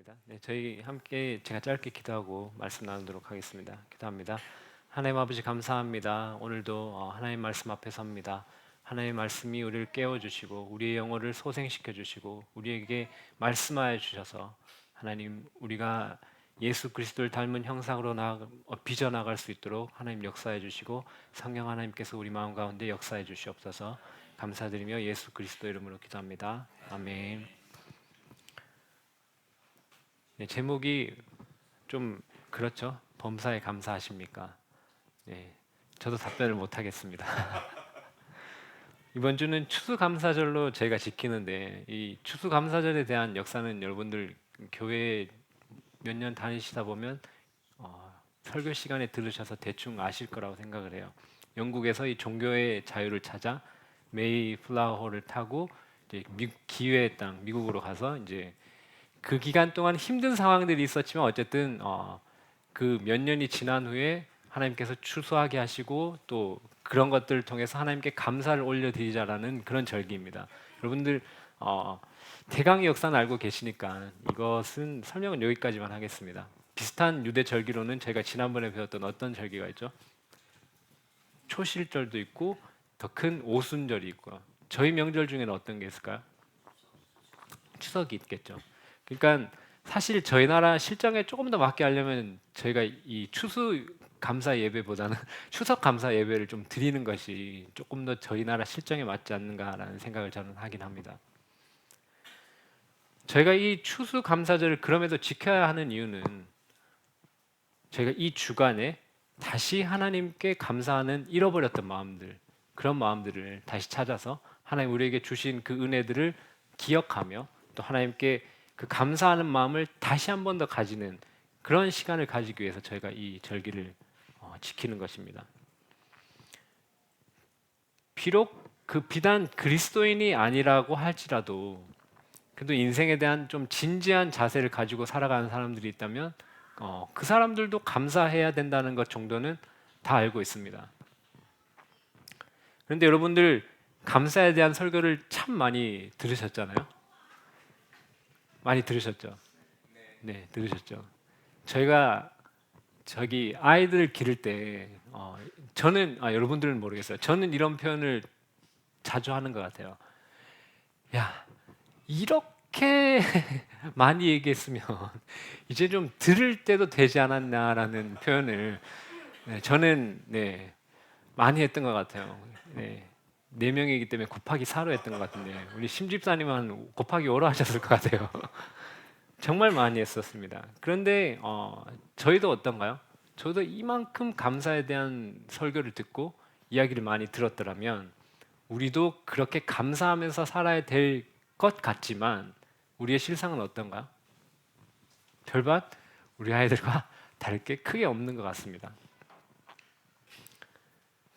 감사합니다. 네, 저희 함께 제가 짧게 기도하고 말씀 나누도록 하겠습니다. 기도합니다. 하나님 아버지 감사합니다. 오늘도 하나님 말씀 앞에 섭니다. 하나님 말씀이 우리를 깨워주시고 우리의 영혼을 소생시켜 주시고 우리에게 말씀하여 주셔서 하나님 우리가 예수 그리스도를 닮은 형상으로 빚어 나갈 수 있도록 하나님 역사해 주시고 성령 하나님께서 우리 마음 가운데 역사해 주시옵소서. 감사드리며 예수 그리스도 이름으로 기도합니다. 아멘. 네, 제목이 좀 그렇죠. 범사에 감사하십니까? 네, 저도 답변을 못 하겠습니다. 이번 주는 추수감사절로 저희가 지키는데 이 추수감사절에 대한 역사는 여러분들 교회 몇 년 다니시다 보면 설교 시간에 들으셔서 대충 아실 거라고 생각을 해요. 영국에서 이 종교의 자유를 찾아 메이플라워호를 타고 이제 기회의 땅 미국으로 가서 이제 그 기간 동안 힘든 상황들이 있었지만 어쨌든 그 몇 년이 지난 후에 하나님께서 추수하게 하시고 또 그런 것들을 통해서 하나님께 감사를 올려드리자라는 그런 절기입니다. 여러분들 대강의 역사는 알고 계시니까 이것은 설명은 여기까지만 하겠습니다. 비슷한 유대 절기로는 제가 지난번에 배웠던 어떤 절기가 있죠? 초실절도 있고 더 큰 오순절이 있고요. 저희 명절 중에는 어떤 게 있을까요? 추석이 있겠죠. 그러니까 사실 저희 나라 실정에 조금 더 맞게 하려면 저희가 이 추수 감사 예배보다는 추석 감사 예배를 좀 드리는 것이 조금 더 저희 나라 실정에 맞지 않는가라는 생각을 저는 하긴 합니다. 저희가 이 추수 감사절을 그럼에도 지켜야 하는 이유는 저희가 이 주간에 다시 하나님께 감사하는 잃어버렸던 마음들, 그런 마음들을 다시 찾아서 하나님 우리에게 주신 그 은혜들을 기억하며 또 하나님께 그 감사하는 마음을 다시 한 번 더 가지는 그런 시간을 가지기 위해서 저희가 이 절기를 지키는 것입니다. 비록 그 비단 그리스도인이 아니라고 할지라도 그래도 인생에 대한 좀 진지한 자세를 가지고 살아가는 사람들이 있다면 그 사람들도 감사해야 된다는 것 정도는 다 알고 있습니다. 그런데 여러분들 감사에 대한 설교를 참 많이 들으셨잖아요. 많이 들으셨죠? 네, 들으셨죠. 저희가 저기 아이들 기를 때 저는 여러분들은 모르겠어요. 저는 이런 표현을 자주 하는 것 같아요. 야, 이렇게 많이 얘기했으면 이제 좀 들을 때도 되지 않았나라는 표현을 저는 많이 했던 것 같아요. 네 명이기 때문에 곱하기 4로 했던 것 같은데 우리 심집사님은 곱하기 5로 하셨을 것 같아요. 정말 많이 했었습니다. 그런데 저희도 어떤가요? 저도 이만큼 감사에 대한 설교를 듣고 이야기를 많이 들었더라면 우리도 그렇게 감사하면서 살아야 될 것 같지만 우리의 실상은 어떤가요? 별반 우리 아이들과 다를 게 크게 없는 것 같습니다.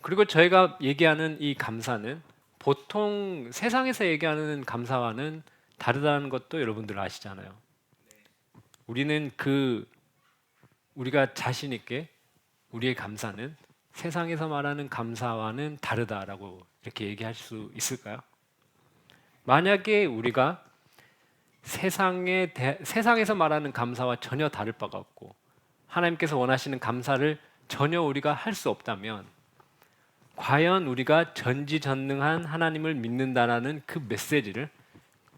그리고 저희가 얘기하는 이 감사는 보통 세상에서 얘기하는 감사와는 다르다는 것도 여러분들 아시잖아요. 우리는 우리가 자신 있게 우리의 감사는 세상에서 말하는 감사와는 다르다라고 이렇게 얘기할 수 있을까요? 만약에 우리가 세상에서 말하는 감사와 전혀 다를 바가 없고 하나님께서 원하시는 감사를 전혀 우리가 할 수 없다면 과연 우리가 전지전능한 하나님을 믿는다라는 그 메시지를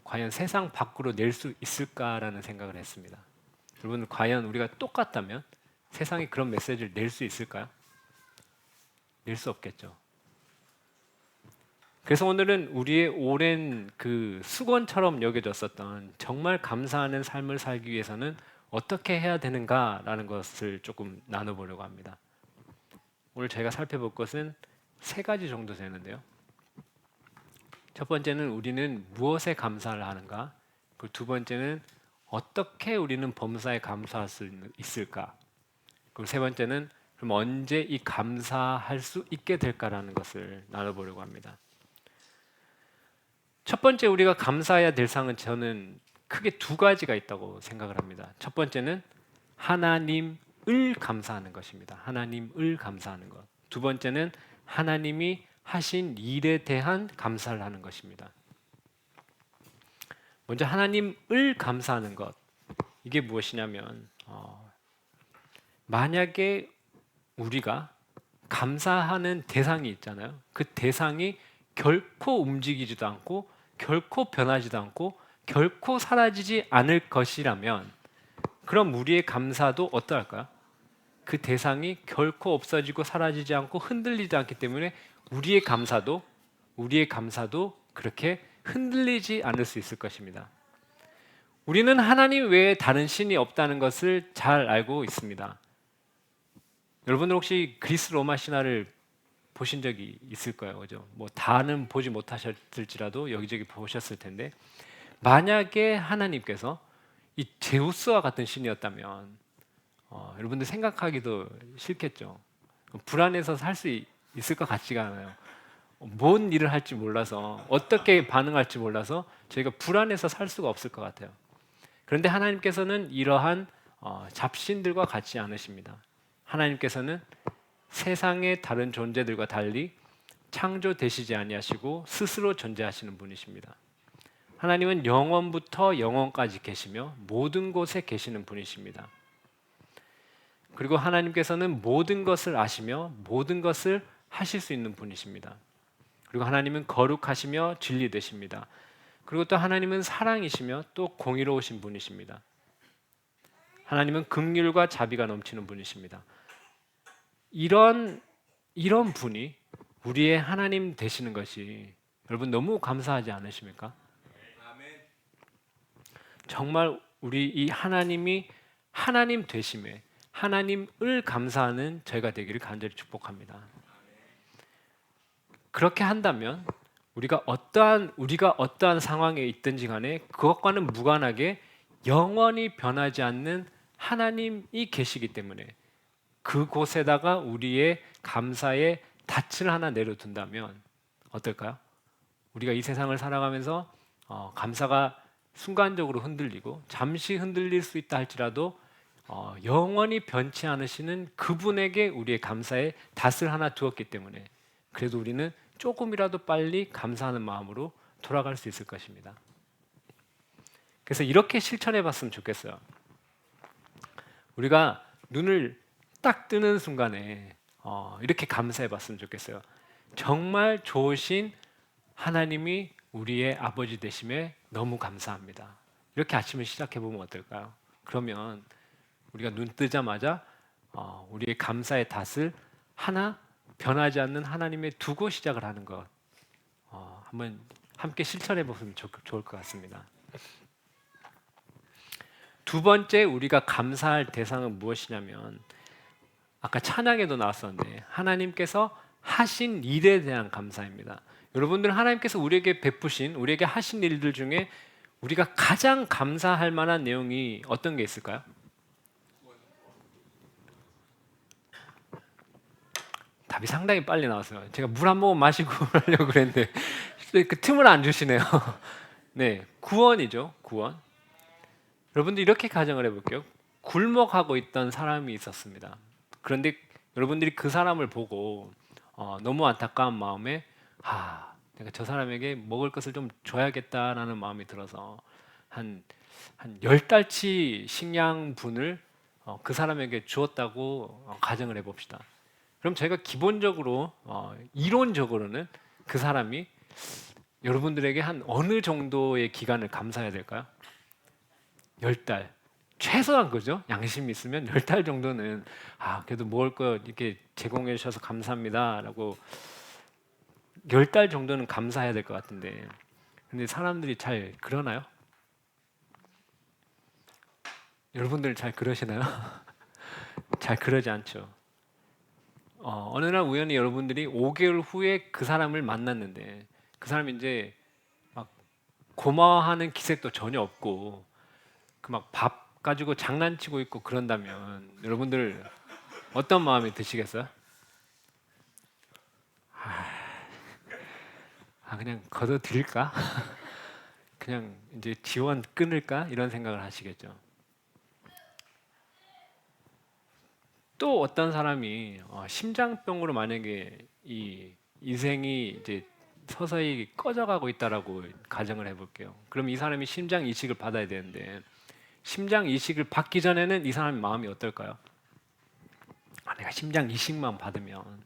과연 세상 밖으로 낼 수 있을까라는 생각을 했습니다. 여러분 과연 우리가 똑같다면 세상에 그런 메시지를 낼 수 있을까요? 낼 수 없겠죠. 그래서 오늘은 우리의 오랜 그 수건처럼 여겨졌었던 정말 감사하는 삶을 살기 위해서는 어떻게 해야 되는가라는 것을 조금 나눠보려고 합니다. 오늘 저희가 살펴볼 것은 세 가지 정도 되는데요. 첫 번째는 우리는 무엇에 감사를 하는가? 그리고 두 번째는 어떻게 우리는 범사에 감사할 수 있을까? 그리고 세 번째는 그럼 언제 이 감사할 수 있게 될까라는 것을 나눠보려고 합니다. 첫 번째 우리가 감사해야 될 상은 저는 크게 두 가지가 있다고 생각을 합니다. 첫 번째는 하나님을 감사하는 것입니다. 하나님을 감사하는 것. 두 번째는 하나님이 하신 일에 대한 감사를 하는 것입니다. 먼저 하나님을 감사하는 것. 이게 무엇이냐면 만약에 우리가 감사하는 대상이 있잖아요. 그 대상이 결코 움직이지도 않고 결코 변하지도 않고 결코 사라지지 않을 것이라면 그럼 우리의 감사도 어떠할까요? 그 대상이 결코 없어지고 사라지지 않고 흔들리지 않기 때문에 우리의 감사도 그렇게 흔들리지 않을 수 있을 것입니다. 우리는 하나님 외에 다른 신이 없다는 것을 잘 알고 있습니다. 여러분들 혹시 그리스 로마 신화를 보신 적이 있을 거예요, 그죠? 뭐 다는 보지 못하셨을지라도 여기저기 보셨을 텐데 만약에 하나님께서 이 제우스와 같은 신이었다면 여러분들 생각하기도 싫겠죠. 불안해서 살 수 있을 것 같지가 않아요. 뭔 일을 할지 몰라서 어떻게 반응할지 몰라서 저희가 불안해서 살 수가 없을 것 같아요. 그런데 하나님께서는 이러한 잡신들과 같지 않으십니다. 하나님께서는 세상의 다른 존재들과 달리 창조되시지 아니하시고 스스로 존재하시는 분이십니다. 하나님은 영원부터 영원까지 계시며 모든 곳에 계시는 분이십니다. 그리고 하나님께서는 모든 것을 아시며 모든 것을 하실 수 있는 분이십니다. 그리고 하나님은 거룩하시며 진리되십니다. 그리고 또 하나님은 사랑이시며 또 공의로우신 분이십니다. 하나님은 긍휼과 자비가 넘치는 분이십니다. 이런 분이 우리의 하나님 되시는 것이 여러분 너무 감사하지 않으십니까? 정말 우리 이 하나님이 하나님 되심에 하나님을 감사하는 저희가 되기를 간절히 축복합니다. 그렇게 한다면 우리가 어떠한 상황에 있든지 간에 그것과는 무관하게 영원히 변하지 않는 하나님이 계시기 때문에 그곳에다가 우리의 감사의 닻을 하나 내려둔다면 어떨까요? 우리가 이 세상을 살아가면서 감사가 순간적으로 흔들리고 잠시 흔들릴 수 있다 할지라도 영원히 변치 않으시는 그분에게 우리의 감사의 닻을 하나 두었기 때문에 그래도 우리는 조금이라도 빨리 감사하는 마음으로 돌아갈 수 있을 것입니다. 그래서 이렇게 실천해 봤으면 좋겠어요. 우리가 눈을 딱 뜨는 순간에 이렇게 감사해 봤으면 좋겠어요. 정말 좋으신 하나님이 우리의 아버지 되심에 너무 감사합니다. 이렇게 아침을 시작해 보면 어떨까요? 그러면 우리가 눈 뜨자마자 우리의 감사의 닷을 하나 변하지 않는 하나님의 두고 시작을 하는 것 한번 함께 실천해 보면 좋을 것 같습니다. 두 번째 우리가 감사할 대상은 무엇이냐면 아까 찬양에도 나왔었는데 하나님께서 하신 일에 대한 감사입니다. 여러분들 하나님께서 우리에게 하신 일들 중에 우리가 가장 감사할 만한 내용이 어떤 게 있을까요? 답이 상당히 빨리 나왔어요. 제가 물 한 모금 마시고 하려고 그랬는데 그 틈을 안 주시네요. 네, 구원이죠. 구원. 여러분들 이렇게 가정을 해볼게요. 굴먹하고 있던 사람이 있었습니다. 그런데 여러분들이 그 사람을 보고 너무 안타까운 마음에 내가 저 사람에게 먹을 것을 좀 줘야겠다라는 마음이 들어서 한 10달치 식량분을 그 사람에게 주었다고 가정을 해봅시다. 그럼 제가 기본적으로 이론적으로는 그 사람이 여러분들에게 한 어느 정도의 기간을 감사해야 될까요? 10달. 최소한 그죠? 양심이 있으면 10달 정도는 그래도 먹을 거 이렇게 제공해 주셔서 감사합니다라고 10달 정도는 감사해야 될 것 같은데 근데 사람들이 잘 그러나요? 여러분들 잘 그러시나요? 잘 그러지 않죠. 어느 날 우연히 여러분들이 5개월 후에 그 사람을 만났는데 그 사람이 이제 막 고마워하는 기색도 전혀 없고 그 막 밥 가지고 장난치고 있고 그런다면 여러분들 어떤 마음이 드시겠어요? 그냥 걷어들일까? 그냥 이제 지원 끊을까? 이런 생각을 하시겠죠. 또 어떤 사람이 심장병으로 만약에 이 인생이 이제 서서히 꺼져가고 있다라고 가정을 해볼게요. 그럼 이 사람이 심장 이식을 받아야 되는데 심장 이식을 받기 전에는 이 사람의 마음이 어떨까요? 내가 심장 이식만 받으면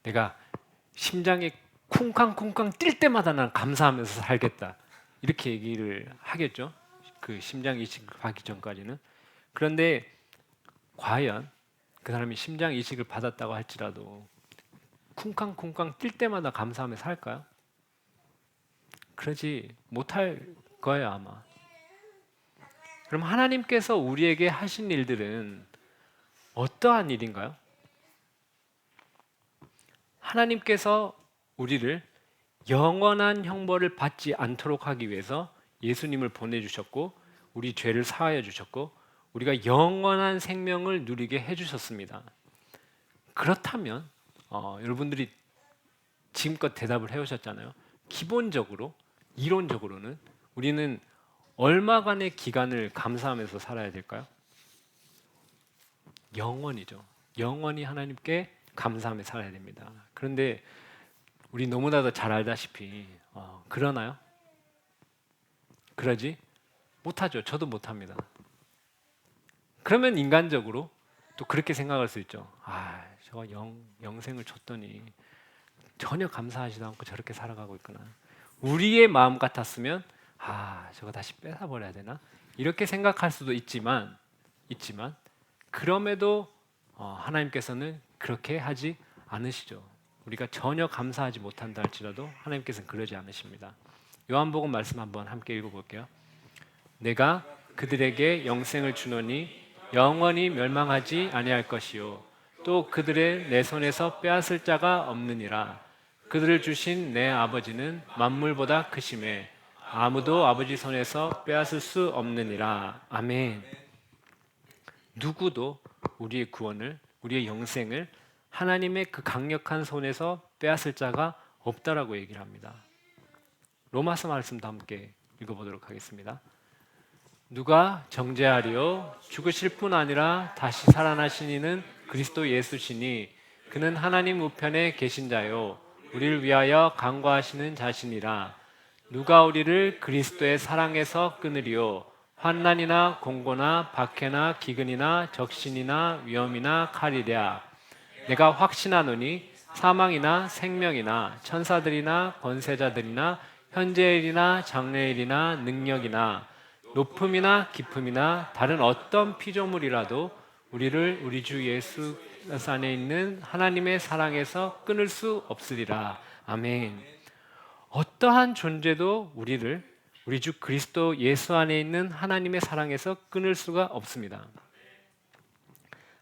내가 심장이 쿵쾅쿵쾅 뛸 때마다 난 감사하면서 살겠다. 이렇게 얘기를 하겠죠. 그 심장 이식을 받기 전까지는. 그런데 과연 그 사람이 심장 이식을 받았다고 할지라도 쿵쾅쿵쾅 뛸 때마다 감사하며 살까요? 그러지 못할 거예요, 아마. 그럼 하나님께서 우리에게 하신 일들은 어떠한 일인가요? 하나님께서 우리를 영원한 형벌을 받지 않도록 하기 위해서 예수님을 보내주셨고 우리 죄를 사하여 주셨고 우리가 영원한 생명을 누리게 해주셨습니다. 그렇다면 여러분들이 지금껏 대답을 해오셨잖아요. 기본적으로 이론적으로는 우리는 얼마간의 기간을 감사하면서 살아야 될까요? 영원이죠. 영원히 하나님께 감사하며 살아야 됩니다. 그런데 우리 너무나도 잘 알다시피 그러나요? 그러지 못하죠. 저도 못합니다. 그러면 인간적으로 또 그렇게 생각할 수 있죠. 저거 영생을 줬더니 전혀 감사하지도 않고 저렇게 살아가고 있구나. 우리의 마음 같았으면 저거 다시 뺏어버려야 되나? 이렇게 생각할 수도 있지만 그럼에도 하나님께서는 그렇게 하지 않으시죠. 우리가 전혀 감사하지 못한다 할지라도 하나님께서는 그러지 않으십니다. 요한복음 말씀 한번 함께 읽어볼게요. 내가 그들에게 영생을 주노니 영원히 멸망하지 아니할 것이요 또 그들의 내 손에서 빼앗을 자가 없느니라. 그들을 주신 내 아버지는 만물보다 크심에 아무도 아버지 손에서 빼앗을 수 없느니라. 아멘. 누구도 우리의 구원을, 우리의 영생을 하나님의 그 강력한 손에서 빼앗을 자가 없다라고 얘기를 합니다. 로마서 말씀도 함께 읽어보도록 하겠습니다. 누가 정죄하리요? 죽으실 뿐 아니라 다시 살아나신 이는 그리스도 예수시니 그는 하나님 우편에 계신 자요 우리를 위하여 간구하시는 자시니라. 누가 우리를 그리스도의 사랑에서 끊으리요? 환난이나 공고나 박해나 기근이나 적신이나 위험이나 칼이랴. 내가 확신하노니 사망이나 생명이나 천사들이나 권세자들이나 현재일이나 장래일이나 능력이나 높음이나 깊음이나 다른 어떤 피조물이라도 우리를 우리 주 예수 안에 있는 하나님의 사랑에서 끊을 수 없으리라. 아멘. 어떠한 존재도 우리를 우리 주 그리스도 예수 안에 있는 하나님의 사랑에서 끊을 수가 없습니다.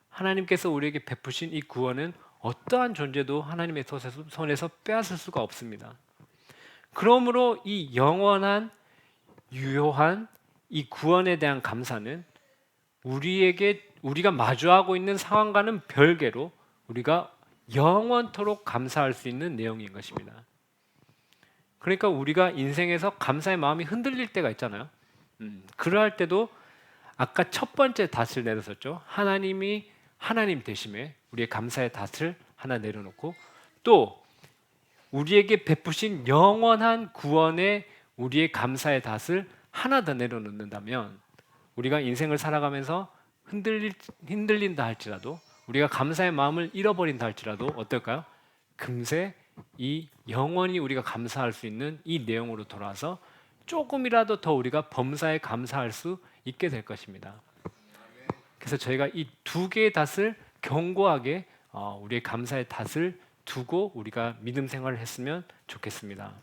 하나님께서 우리에게 베푸신 이 구원은 어떠한 존재도 하나님의 손에서 빼앗을 수가 없습니다. 그러므로 이 영원한 유효한 이 구원에 대한 감사는 우리가 마주하고 있는 상황과는 별개로 우리가 영원토록 감사할 수 있는 내용인 것입니다. 그러니까 우리가 인생에서 감사의 마음이 흔들릴 때가 있잖아요. 그러할 때도 아까 첫 번째 닷을 내렸었죠. 하나님이 하나님 되심에 우리의 감사의 닷을 하나 내려놓고 또 우리에게 베푸신 영원한 구원에 우리의 감사의 닷을 하나 더 내려놓는다면 우리가 인생을 살아가면서 흔들린다 할지라도 우리가 감사의 마음을 잃어버린다 할지라도 어떨까요? 금세 이 영원히 우리가 감사할 수 있는 이 내용으로 돌아와서 조금이라도 더 우리가 범사에 감사할 수 있게 될 것입니다. 그래서 저희가 이 두 개의 닷을 견고하게 우리의 감사의 닷을 두고 우리가 믿음 생활을 했으면 좋겠습니다.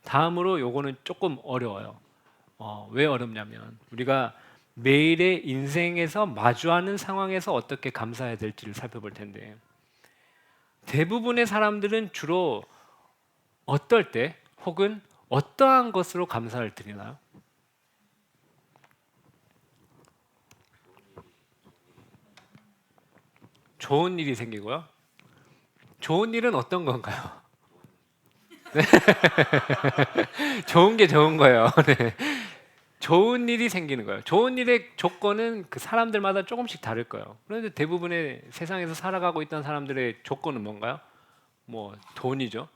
다음으로 요거는 조금 어려워요. 왜 어렵냐면 우리가 매일의 인생에서 마주하는 상황에서 어떻게 감사해야 될지를 살펴볼 텐데 대부분의 사람들은 주로 어떨 때 혹은 어떠한 것으로 감사를 드리나요? 좋은 일이 생기고요. 좋은 일은 어떤 건가요? 네. 좋은 게 좋은 거예요. 네. 좋은 일이 생기는 거예요. 좋은 일의 조건은 그 사람들마다 조금씩 다를 거예요. 그런데 대부분의 세상에서 살아가고 있던 사람들의 조건은 뭔가요? 뭐 돈이죠.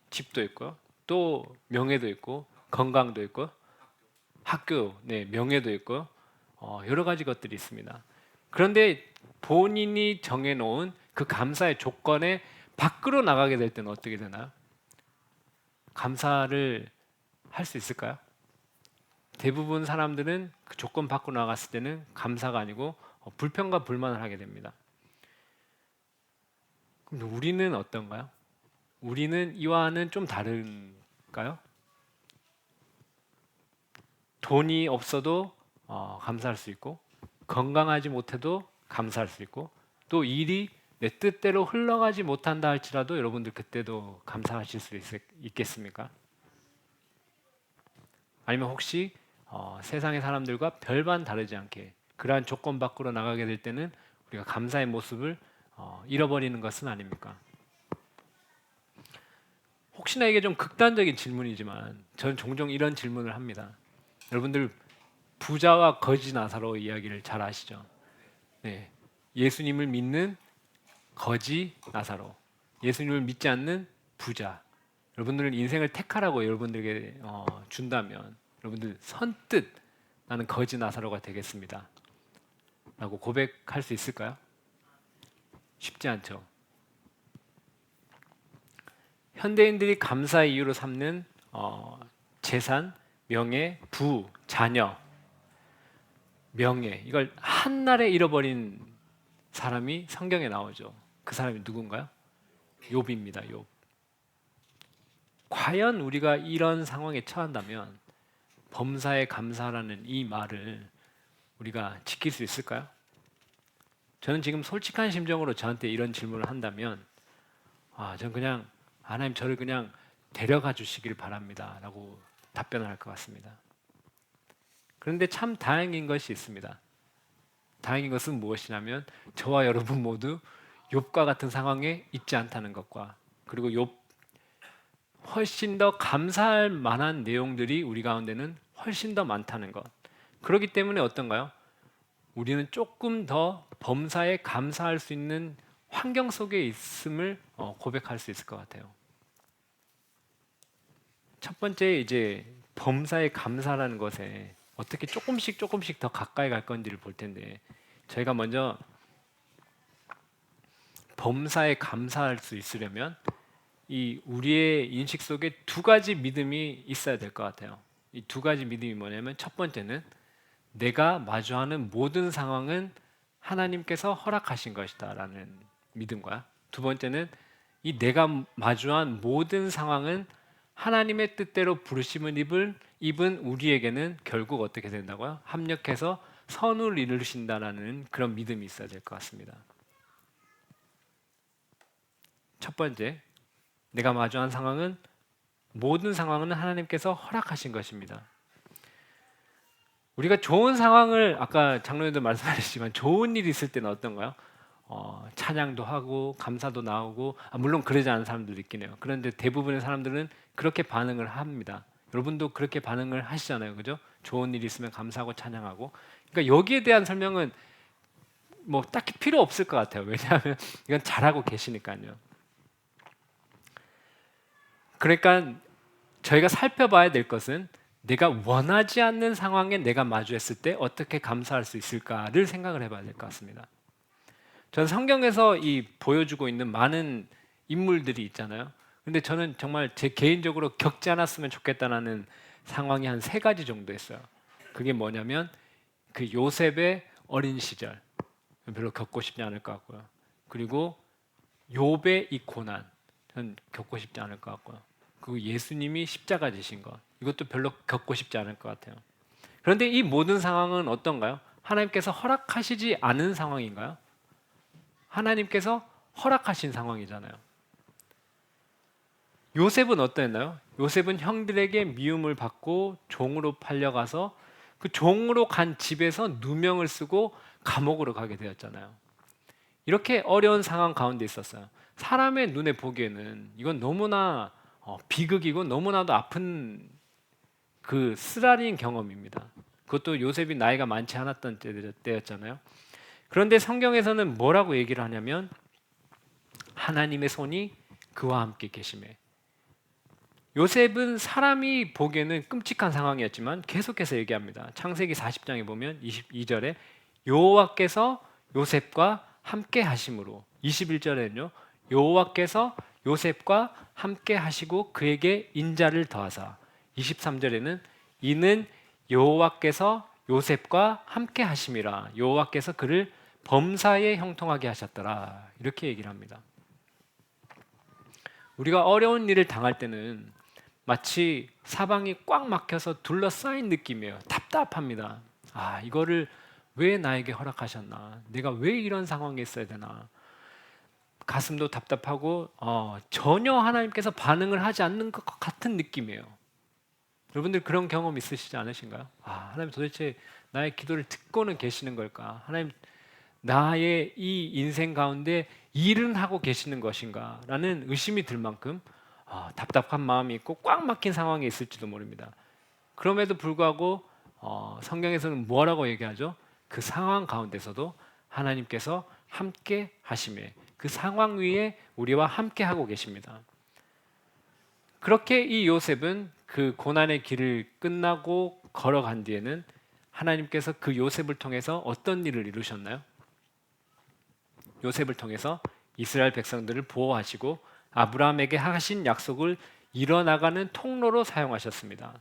집도 있고요. 또 명예도 있고 건강도 있고 학교, 네, 명예도 있고 여러 가지 것들이 있습니다. 그런데 본인이 정해놓은 그 감사의 조건에 밖으로 나가게 될 때는 어떻게 되나요? 감사를 할 수 있을까요? 대부분 사람들은 그 조건 밖으로 나갔을 때는 감사가 아니고 불평과 불만을 하게 됩니다. 그럼 우리는 어떤가요? 우리는 이와는 좀 다른가요? 돈이 없어도 감사할 수 있고, 건강하지 못해도 감사할 수 있고, 또 일이 내 뜻대로 흘러가지 못한다 할지라도 여러분들 그때도 감사하실 수 있겠습니까? 아니면 혹시 세상의 사람들과 별반 다르지 않게 그러한 조건 밖으로 나가게 될 때는 우리가 감사의 모습을 잃어버리는 것은 아닙니까? 혹시나 이게 좀 극단적인 질문이지만 저는 종종 이런 질문을 합니다. 여러분들 부자와 거지 나사로 이야기를 잘 아시죠? 네, 예수님을 믿는 거지 나사로, 예수님을 믿지 않는 부자. 여러분들은 인생을 택하라고 여러분들에게 준다면 여러분들 선뜻 나는 거지 나사로가 되겠습니다 라고 고백할 수 있을까요? 쉽지 않죠. 현대인들이 감사의 이유로 삼는 재산, 명예, 부, 자녀, 명예, 이걸 한날에 잃어버린 사람이 성경에 나오죠. 그 사람이 누군가요? 욥입니다. 욥. 과연 우리가 이런 상황에 처한다면 범사에 감사라는 이 말을 우리가 지킬 수 있을까요? 저는 지금 솔직한 심정으로 저한테 이런 질문을 한다면 저는 그냥 하나님 저를 그냥 데려가 주시길 바랍니다 라고 답변을 할 것 같습니다. 그런데 참 다행인 것이 있습니다. 다행인 것은 무엇이냐면 저와 여러분 모두 욥과 같은 상황에 있지 않다는 것과, 그리고 욥 훨씬 더 감사할 만한 내용들이 우리 가운데는 훨씬 더 많다는 것. 그렇기 때문에 어떤가요? 우리는 조금 더 범사에 감사할 수 있는 환경 속에 있음을 고백할 수 있을 것 같아요. 첫 번째 이제 범사에 감사라는 것에 어떻게 조금씩 더 가까이 갈 건지를 볼 텐데, 저희가 먼저 범사에 감사할 수 있으려면 이 우리의 인식 속에 두 가지 믿음이 있어야 될 것 같아요. 이 두 가지 믿음이 뭐냐면, 첫 번째는 내가 마주하는 모든 상황은 하나님께서 허락하신 것이다라는 믿음과, 두 번째는 이 내가 마주한 모든 상황은 하나님의 뜻대로 부르심을 입은 우리에게는 결국 어떻게 된다고요? 합력해서 선을 이루신다라는 그런 믿음이 있어야 될 것 같습니다. 첫 번째, 내가 마주한 상황은 모든 상황은 하나님께서 허락하신 것입니다. 우리가 좋은 상황을, 아까 장로님도 말씀하셨지만 좋은 일이 있을 때는 어떤가요? 찬양도 하고 감사도 나오고, 물론 그러지 않은 사람들도 있긴 해요. 그런데 대부분의 사람들은 그렇게 반응을 합니다. 여러분도 그렇게 반응을 하시잖아요, 그죠? 좋은 일이 있으면 감사하고 찬양하고. 그러니까 여기에 대한 설명은 뭐 딱히 필요 없을 것 같아요. 왜냐하면 이건 잘하고 계시니까요. 그러니까 저희가 살펴봐야 될 것은 내가 원하지 않는 상황에 내가 마주했을 때 어떻게 감사할 수 있을까를 생각을 해봐야 될 것 같습니다. 전 성경에서 이 보여주고 있는 많은 인물들이 있잖아요. 근데 저는 정말 제 개인적으로 겪지 않았으면 좋겠다는 상황이 한 세 가지 정도 있어요. 그게 뭐냐면 그 요셉의 어린 시절, 별로 겪고 싶지 않을 것 같고요. 그리고 욥의 이 고난, 전 겪고 싶지 않을 것 같고요. 그리고 예수님이 십자가 지신 것, 이것도 별로 겪고 싶지 않을 것 같아요. 그런데 이 모든 상황은 어떤가요? 하나님께서 허락하시지 않은 상황인가요? 하나님께서 허락하신 상황이잖아요. 요셉은 어땠나요? 요셉은 형들에게 미움을 받고 종으로 팔려가서 그 종으로 간 집에서 누명을 쓰고 감옥으로 가게 되었잖아요. 이렇게 어려운 상황 가운데 있었어요. 사람의 눈에 보기에는 이건 너무나 비극이고 너무나도 아픈 그 쓰라린 경험입니다. 그것도 요셉이 나이가 많지 않았던 때였잖아요. 그런데 성경에서는 뭐라고 얘기를 하냐면 하나님의 손이 그와 함께 계심에, 요셉은 사람이 보기에는 끔찍한 상황이었지만 계속해서 얘기합니다. 창세기 40장에 보면 22절에 여호와께서 요셉과 함께 하심으로, 21절에는요 여호와께서 요셉과 함께 하시고 그에게 인자를 더하사, 23절에는 이는 여호와께서 요셉과 함께 하심이라, 여호와께서 그를 범사에 형통하게 하셨더라, 이렇게 얘기를 합니다. 우리가 어려운 일을 당할 때는 마치 사방이 꽉 막혀서 둘러싸인 느낌이에요. 답답합니다. 아, 이거를 왜 나에게 허락하셨나? 내가 왜 이런 상황에 있어야 되나? 가슴도 답답하고 전혀 하나님께서 반응을 하지 않는 것 같은 느낌이에요. 여러분들 그런 경험 있으시지 않으신가요? 아, 하나님 도대체 나의 기도를 듣고는 계시는 걸까? 하나님 나의 이 인생 가운데 일은 하고 계시는 것인가? 라는 의심이 들 만큼 답답한 마음이 있고 꽉 막힌 상황에 있을지도 모릅니다. 그럼에도 불구하고 성경에서는 뭐라고 얘기하죠? 그 상황 가운데서도 하나님께서 함께 하심에, 그 상황 위에 우리와 함께 하고 계십니다. 그렇게 이 요셉은 그 고난의 길을 끝나고 걸어간 뒤에는 하나님께서 그 요셉을 통해서 어떤 일을 이루셨나요? 요셉을 통해서 이스라엘 백성들을 보호하시고 아브라함에게 하신 약속을 이뤄나가는 통로로 사용하셨습니다.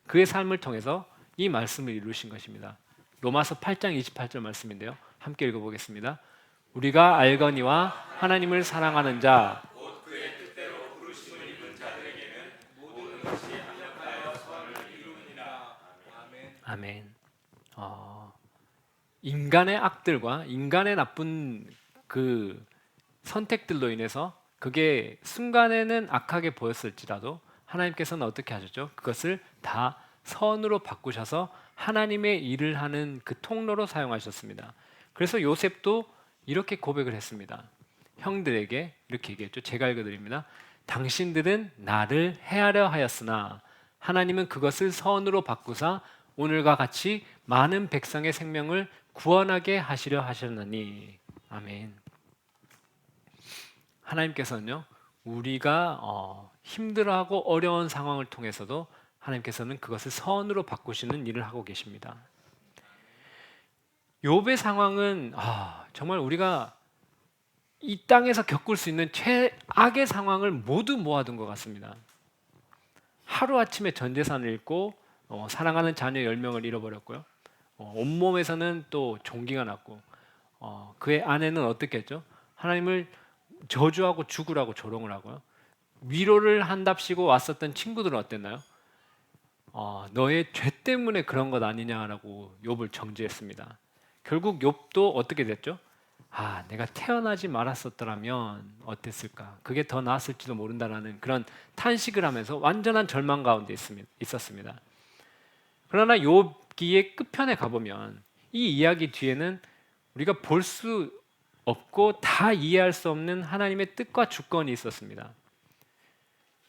그의 삶을 통해서 이 말씀을 이루신 것입니다. 로마서 8장 28절 말씀인데요. 함께 읽어보겠습니다. 우리가 알거니와 하나님을 사랑하는 자 아멘. 인간의 악들과 인간의 나쁜 그 선택들로 인해서 그게 순간에는 악하게 보였을지라도 하나님께서는 어떻게 하셨죠? 그것을 다 선으로 바꾸셔서 하나님의 일을 하는 그 통로로 사용하셨습니다. 그래서 요셉도 이렇게 고백을 했습니다. 형들에게 이렇게 얘기했죠. 제가 읽어드립니다. 당신들은 나를 해하려 하였으나 하나님은 그것을 선으로 바꾸사 오늘과 같이 많은 백성의 생명을 구원하게 하시려 하셨나니. 아멘. 하나님께서는요, 우리가 힘들어하고 어려운 상황을 통해서도 하나님께서는 그것을 선으로 바꾸시는 일을 하고 계십니다. 욥의 상황은 정말 우리가 이 땅에서 겪을 수 있는 최악의 상황을 모두 모아둔 것 같습니다. 하루아침에 전 재산을 잃고 사랑하는 자녀 10명을 잃어버렸고요. 온몸에서는 또 종기가 났고 그의 아내는 어떻게 했죠? 하나님을 저주하고 죽으라고 조롱을 하고요. 위로를 한답시고 왔었던 친구들은 어땠나요? 너의 죄 때문에 그런 것 아니냐라고 욥을 정죄했습니다. 결국 욥도 어떻게 됐죠? 내가 태어나지 말았었더라면 어땠을까? 그게 더 나았을지도 모른다라는 그런 탄식을 하면서 완전한 절망 가운데 있었습니다. 그러나 욥기의 끝편에 가보면 이 이야기 뒤에는 우리가 볼 수 없고 다 이해할 수 없는 하나님의 뜻과 주권이 있었습니다.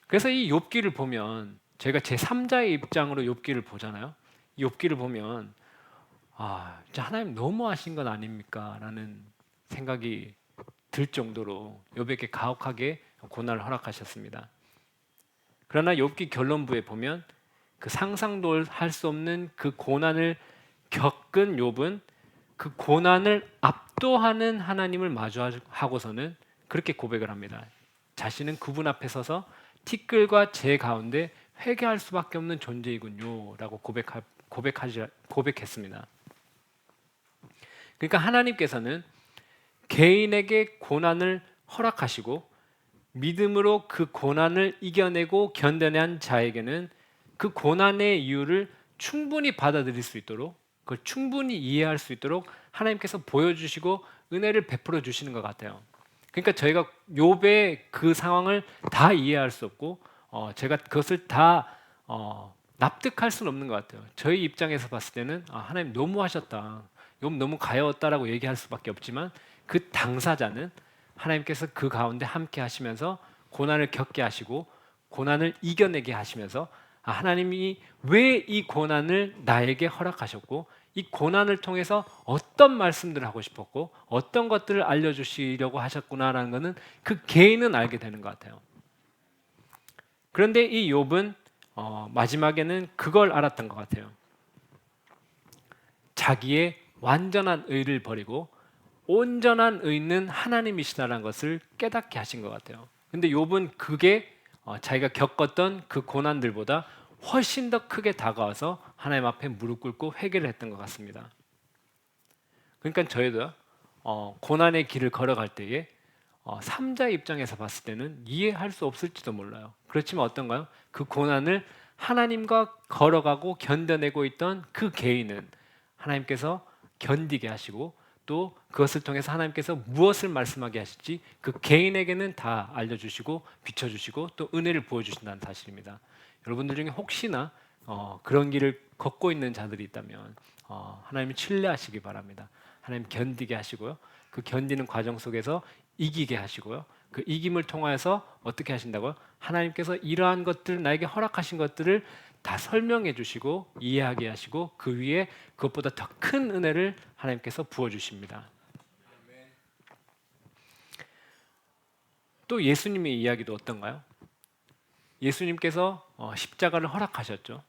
그래서 이 욥기를 보면 제가 제 3자의 입장으로 욥기를 보잖아요. 이 욥기를 보면 진짜 하나님 너무하신 건 아닙니까? 라는 생각이 들 정도로 욥에게 가혹하게 고난을 허락하셨습니다. 그러나 욥기 결론부에 보면 그 상상도 할 수 없는 그 고난을 겪은 욥은 그 고난을 압도하는 하나님을 마주하고서는 그렇게 고백을 합니다. 자신은 그분 앞에 서서 티끌과 재 가운데 회개할 수밖에 없는 존재이군요 라고 고백했습니다. 그러니까 하나님께서는 개인에게 고난을 허락하시고 믿음으로 그 고난을 이겨내고 견뎌낸 자에게는 그 고난의 이유를 충분히 받아들일 수 있도록, 그걸 충분히 이해할 수 있도록 하나님께서 보여주시고 은혜를 베풀어 주시는 것 같아요. 그러니까 저희가 욥의 그 상황을 다 이해할 수 없고 제가 그것을 다 납득할 수는 없는 것 같아요. 저희 입장에서 봤을 때는 하나님 너무하셨다, 욥 너무 가여웠다라고 얘기할 수밖에 없지만 그 당사자는 하나님께서 그 가운데 함께 하시면서 고난을 겪게 하시고 고난을 이겨내게 하시면서 하나님이 왜 이 고난을 나에게 허락하셨고 이 고난을 통해서 어떤 말씀들을 하고 싶었고 어떤 것들을 알려주시려고 하셨구나라는 것은 그 개인은 알게 되는 것 같아요. 그런데 이 욥은 마지막에는 그걸 알았던 것 같아요. 자기의 완전한 의를 버리고 온전한 의는 하나님이시다라는 것을 깨닫게 하신 것 같아요. 근데 욥은 그게 자기가 겪었던 그 고난들보다 훨씬 더 크게 다가와서 하나님 앞에 무릎 꿇고 회개를 했던 것 같습니다. 그러니까 저희도 고난의 길을 걸어갈 때에 삼자 입장에서 봤을 때는 이해할 수 없을지도 몰라요. 그렇지만 어떤가요? 그 고난을 하나님과 걸어가고 견뎌내고 있던 그 개인은 하나님께서 견디게 하시고 또 그것을 통해서 하나님께서 무엇을 말씀하게 하실지 그 개인에게는 다 알려주시고 비춰주시고 또 은혜를 부어주신다는 사실입니다. 여러분들 중에 혹시나 그런 길을 걷고 있는 자들이 있다면 하나님을 신뢰하시기 바랍니다. 하나님 견디게 하시고요. 그 견디는 과정 속에서 이기게 하시고요. 그 이김을 통하여서 어떻게 하신다고요? 하나님께서 이러한 것들 나에게 허락하신 것들을 다 설명해 주시고 이해하게 하시고 그 위에 그것보다 더 큰 은혜를 하나님께서 부어 주십니다. 또 예수님의 이야기도 어떤가요? 예수님께서 십자가를 허락하셨죠.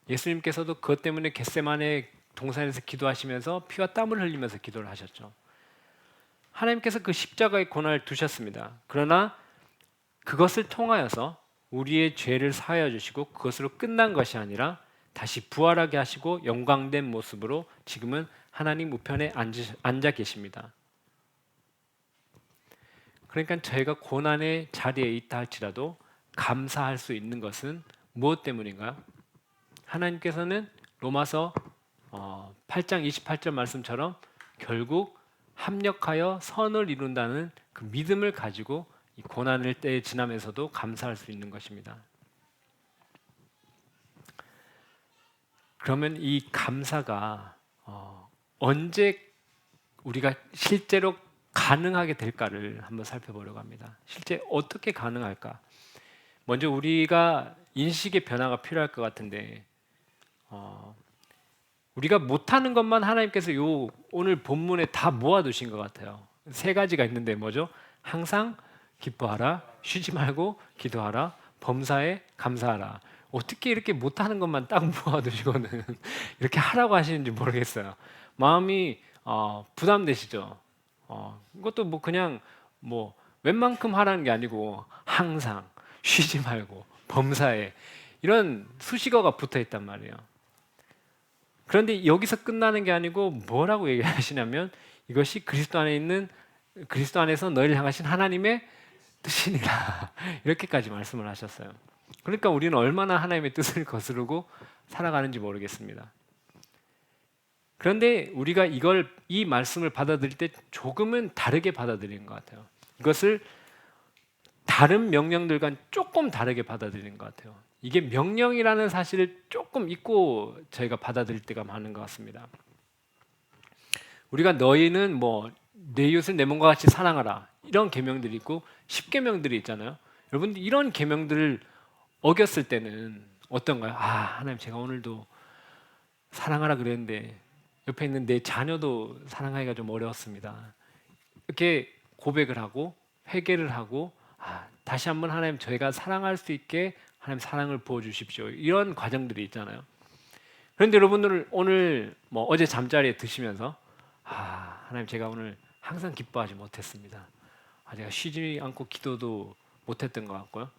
예수님께서도 그것 때문에 겟세마네 동산에서 기도하시면서 피와 땀을 흘리면서 기도를 하셨죠. 하나님께서 그 십자가의 고난을 두셨습니다. 그러나 그것을 통하여서 우리의 죄를 사하여 주시고 그것으로 끝난 것이 아니라 다시 부활하게 하시고 영광된 모습으로 지금은 하나님 우편에 앉아 계십니다. 그러니까 저희가 고난의 자리에 있다 할지라도 감사할 수 있는 것은 무엇 때문인가요? 하나님께서는 로마서 8장 28절 말씀처럼 결국 합력하여 선을 이룬다는 그 믿음을 가지고 이 고난을 때에 지나면서도 감사할 수 있는 것입니다. 그러면 이 감사가 언제 우리가 실제로 가능하게 될까를 한번 살펴보려고 합니다. 실제 어떻게 가능할까? 먼저 우리가 인식의 변화가 필요할 것 같은데 우리가 못하는 것만 하나님께서 오늘 본문에 다 모아두신 것 같아요. 세 가지가 있는데 뭐죠? 항상 기뻐하라, 쉬지 말고 기도하라, 범사에 감사하라. 어떻게 이렇게 못하는 것만 딱 모아두시고는 이렇게 하라고 하시는지 모르겠어요. 마음이 부담되시죠? 이것도 뭐 그냥 뭐 웬만큼 하라는 게 아니고 항상 쉬지 말고 범사에 이런 수식어가 붙어 있단 말이에요. 그런데 여기서 끝나는 게 아니고 뭐라고 얘기하시냐면 이것이 그리스도 안에 있는 그리스도 안에서 너희를 향하신 하나님의 뜻이니라 이렇게까지 말씀을 하셨어요. 그러니까 우리는 얼마나 하나님의 뜻을 거스르고 살아가는지 모르겠습니다. 그런데 우리가 이 말씀을 받아들일 때 조금은 다르게 받아들이는 것 같아요. 이것을 다른 명령들과 조금 다르게 받아들이는 것 같아요. 이게 명령이라는 사실을 조금 잊고 저희가 받아들일 때가 많은 것 같습니다. 우리가 너희는 내 이웃을 내 몸과 같이 사랑하라 이런 계명들이 있고 10계명들이 있잖아요. 여러분들 이런 계명들을 어겼을 때는 어떤가요? 하나님 제가 오늘도 사랑하라 그랬는데 옆에 있는 내 자녀도 사랑하기가 좀 어려웠습니다. 이렇게 고백을 하고 회개를 하고 다시 한번 하나님 저희가 사랑할 수 있게 하나님 사랑을 부어주십시오. 이런 과정들이 있잖아요. 그런데 여러분들 오늘 어제 잠자리에 드시면서 하나님 제가 오늘 항상 기뻐하지 못했습니다. 제가 쉬지 않고 기도도 못했던 것 같고요.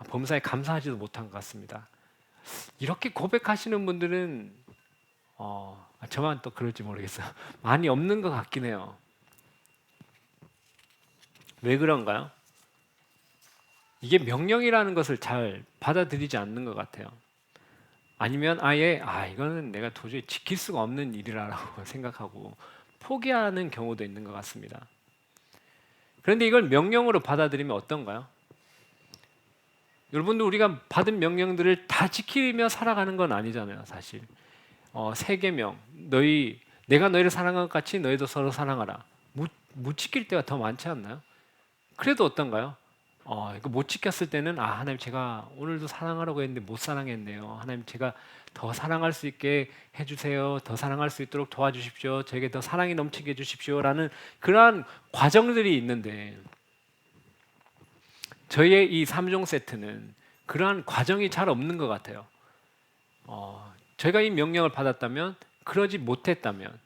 범사에 감사하지도 못한 것 같습니다. 이렇게 고백하시는 분들은 저만 또 그럴지 모르겠어요. 많이 없는 것 같긴 해요. 왜 그런가요? 이게 명령이라는 것을 잘 받아들이지 않는 것 같아요. 아니면 아예 이거는 내가 도저히 지킬 수가 없는 일이라고 생각하고 포기하는 경우도 있는 것 같습니다. 그런데 이걸 명령으로 받아들이면 어떤가요? 여러분들 우리가 받은 명령들을 다 지키며 살아가는 건 아니잖아요, 사실. 3계명, 내가 너희를 사랑한 것 같이 너희도 서로 사랑하라. 못 지킬 때가 더 많지 않나요? 그래도 어떤가요? 이거 못 지켰을 때는 하나님 제가 오늘도 사랑하라고 했는데 못 사랑했네요. 하나님 제가 더 사랑할 수 있게 해주세요. 더 사랑할 수 있도록 도와주십시오. 저에게 더 사랑이 넘치게 해주십시오라는 그러한 과정들이 있는데 저희의 이 3종 세트는 그러한 과정이 잘 없는 것 같아요. 제가 이 명령을 받았다면, 그러지 못했다면,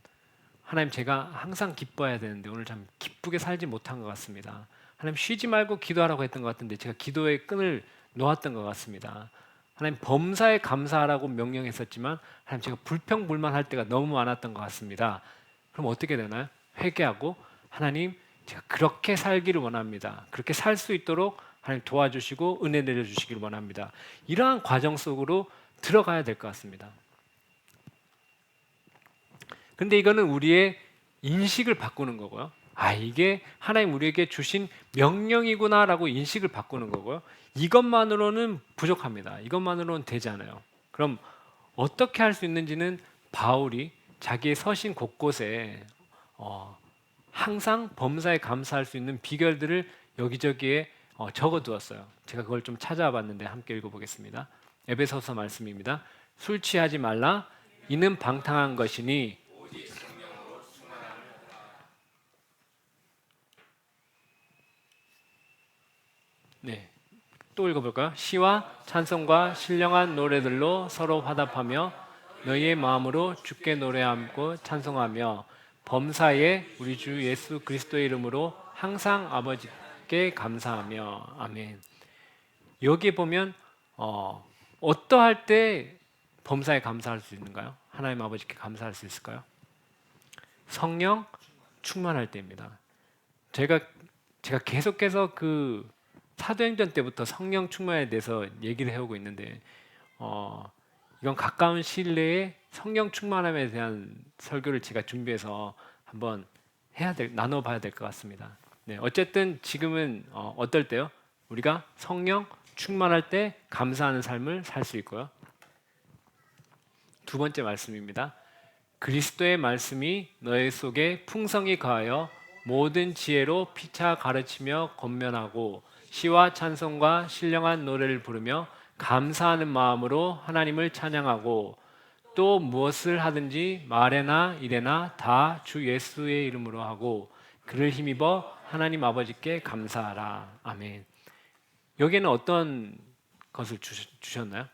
하나님, 제가 항상 기뻐해야 되는데 오늘 참 기쁘게 살지 못한 것 같습니다. 하나님, 쉬지 말고 기도하라고 했던 것 같은데 제가 기도의 끈을 놓았던 것 같습니다. 하나님, 범사에 감사하라고 명령했었지만 하나님, 제가 불평불만할 때가 너무 많았던 것 같습니다. 그럼 어떻게 되나요? 회개하고, 하나님, 제가 그렇게 살기를 원합니다. 그렇게 살 수 있도록 하나님 도와주시고 은혜 내려주시기를 원합니다. 이러한 과정 속으로 들어가야 될 것 같습니다. 근데 이거는 우리의 인식을 바꾸는 거고요. 이게 하나님 우리에게 주신 명령이구나라고 인식을 바꾸는 거고요. 이것만으로는 부족합니다. 이것만으로는 되지 않아요. 그럼 어떻게 할 수 있는지는 바울이 자기의 서신 곳곳에 항상 범사에 감사할 수 있는 비결들을 여기저기에 적어두었어요. 제가 그걸 좀 찾아봤는데 함께 읽어보겠습니다. 에베소서 말씀입니다. 술 취하지 말라. 이는 방탕한 것이니. 네, 또 읽어볼까요? 시와 찬송과 신령한 노래들로 서로 화답하며 너희의 마음으로 주께 노래하고 찬송하며 범사에 우리 주 예수 그리스도의 이름으로 항상 아버지께 감사하며. 아멘. 여기 보면 어떠할 때 범사에 감사할 수 있는가요? 하나님 아버지께 감사할 수 있을까요? 성령 충만할 때입니다. 제가 계속해서 그 사도행전 때부터 성령 충만에 대해서 얘기를 해오고 있는데 이건 가까운 시일 내에 성령 충만함에 대한 설교를 제가 준비해서 한번 나눠봐야 될 것 같습니다. 네, 어쨌든 지금은 어떨 때요? 우리가 성령 충만할 때 감사하는 삶을 살 수 있고요. 두 번째 말씀입니다. 그리스도의 말씀이 너희 속에 풍성히 거하여 모든 지혜로 피차 가르치며 권면하고 시와 찬송과 신령한 노래를 부르며 감사하는 마음으로 하나님을 찬양하고 또 무엇을 하든지 말에나 일에나 다 주 예수의 이름으로 하고 그를 힘입어 하나님 아버지께 감사하라. 아멘. 여기에는 어떤 것을 주셨나요?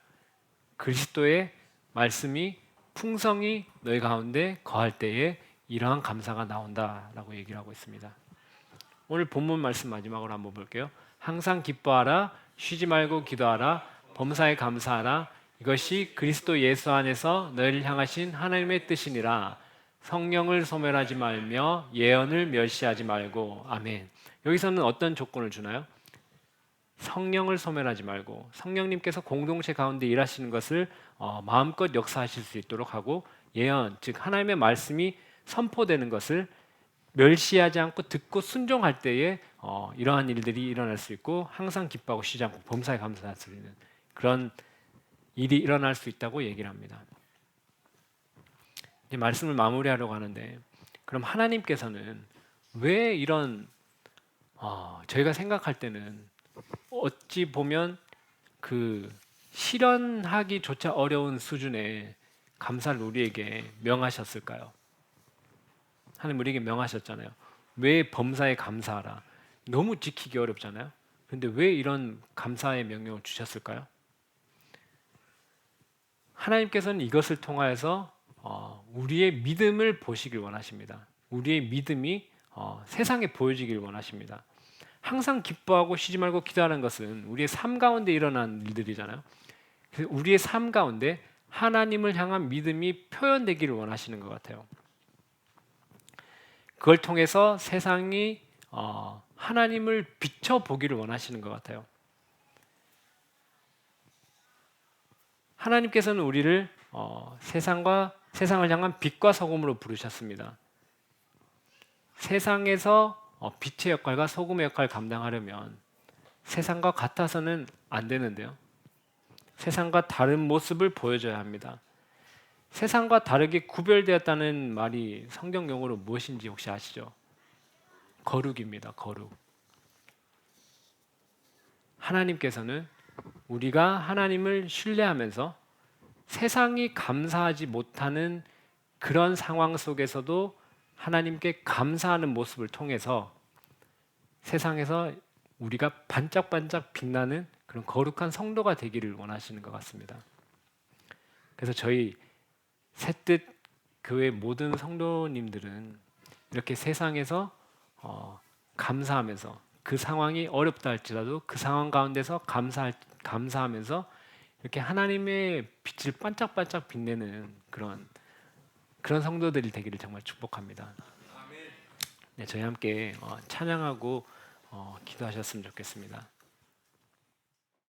그리스도의 말씀이 풍성히 너희 가운데 거할 때에 이러한 감사가 나온다라고 얘기를 하고 있습니다. 오늘 본문 말씀 마지막으로 한번 볼게요. 항상 기뻐하라, 쉬지 말고 기도하라, 범사에 감사하라. 이것이 그리스도 예수 안에서 너희를 향하신 하나님의 뜻이니라. 성령을 소멸하지 말며 예언을 멸시하지 말고. 아멘. 여기서는 어떤 조건을 주나요? 성령을 소멸하지 말고, 성령님께서 공동체 가운데 일하시는 것을 마음껏 역사하실 수 있도록 하고, 예언, 즉 하나님의 말씀이 선포되는 것을 멸시하지 않고 듣고 순종할 때에 이러한 일들이 일어날 수 있고, 항상 기뻐하고 쉬지 않고 범사에 감사할 수 있는 그런 일이 일어날 수 있다고 얘기를 합니다. 이제 말씀을 마무리하려고 하는데, 그럼 하나님께서는 왜 이런 저희가 생각할 때는 어찌 보면 그 실현하기조차 어려운 수준의 감사를 우리에게 명하셨을까요? 하나님 우리에게 명하셨잖아요. 왜 범사에 감사하라? 너무 지키기 어렵잖아요. 그런데 왜 이런 감사의 명령을 주셨을까요? 하나님께서는 이것을 통하여서 우리의 믿음을 보시길 원하십니다. 우리의 믿음이 세상에 보여지길 원하십니다. 항상 기뻐하고 쉬지 말고 기도하는 것은 우리의 삶 가운데 일어난 일들이잖아요. 그래서 우리의 삶 가운데 하나님을 향한 믿음이 표현되기를 원하시는 것 같아요. 그걸 통해서 세상이 하나님을 비춰보기를 원하시는 것 같아요. 하나님께서는 우리를 세상을 향한 빛과 소금으로 부르셨습니다. 세상에서 빛의 역할과 소금의 역할을 감당하려면 세상과 같아서는 안 되는데요. 세상과 다른 모습을 보여줘야 합니다. 세상과 다르게 구별되었다는 말이 성경 용어로 무엇인지 혹시 아시죠? 거룩입니다. 거룩. 하나님께서는 우리가 하나님을 신뢰하면서 세상이 감사하지 못하는 그런 상황 속에서도 하나님께 감사하는 모습을 통해서 세상에서 우리가 반짝반짝 빛나는 그런 거룩한 성도가 되기를 원하시는 것 같습니다. 그래서 저희 새뜻 교회 모든 성도님들은 이렇게 세상에서 감사하면서 그 상황이 어렵다 할지라도 그 상황 가운데서 감사하면서 이렇게 하나님의 빛을 반짝반짝 빛내는 그런 성도들이 되기를 정말 축복합니다. 네, 저희 함께 찬양하고 기도하셨으면 좋겠습니다.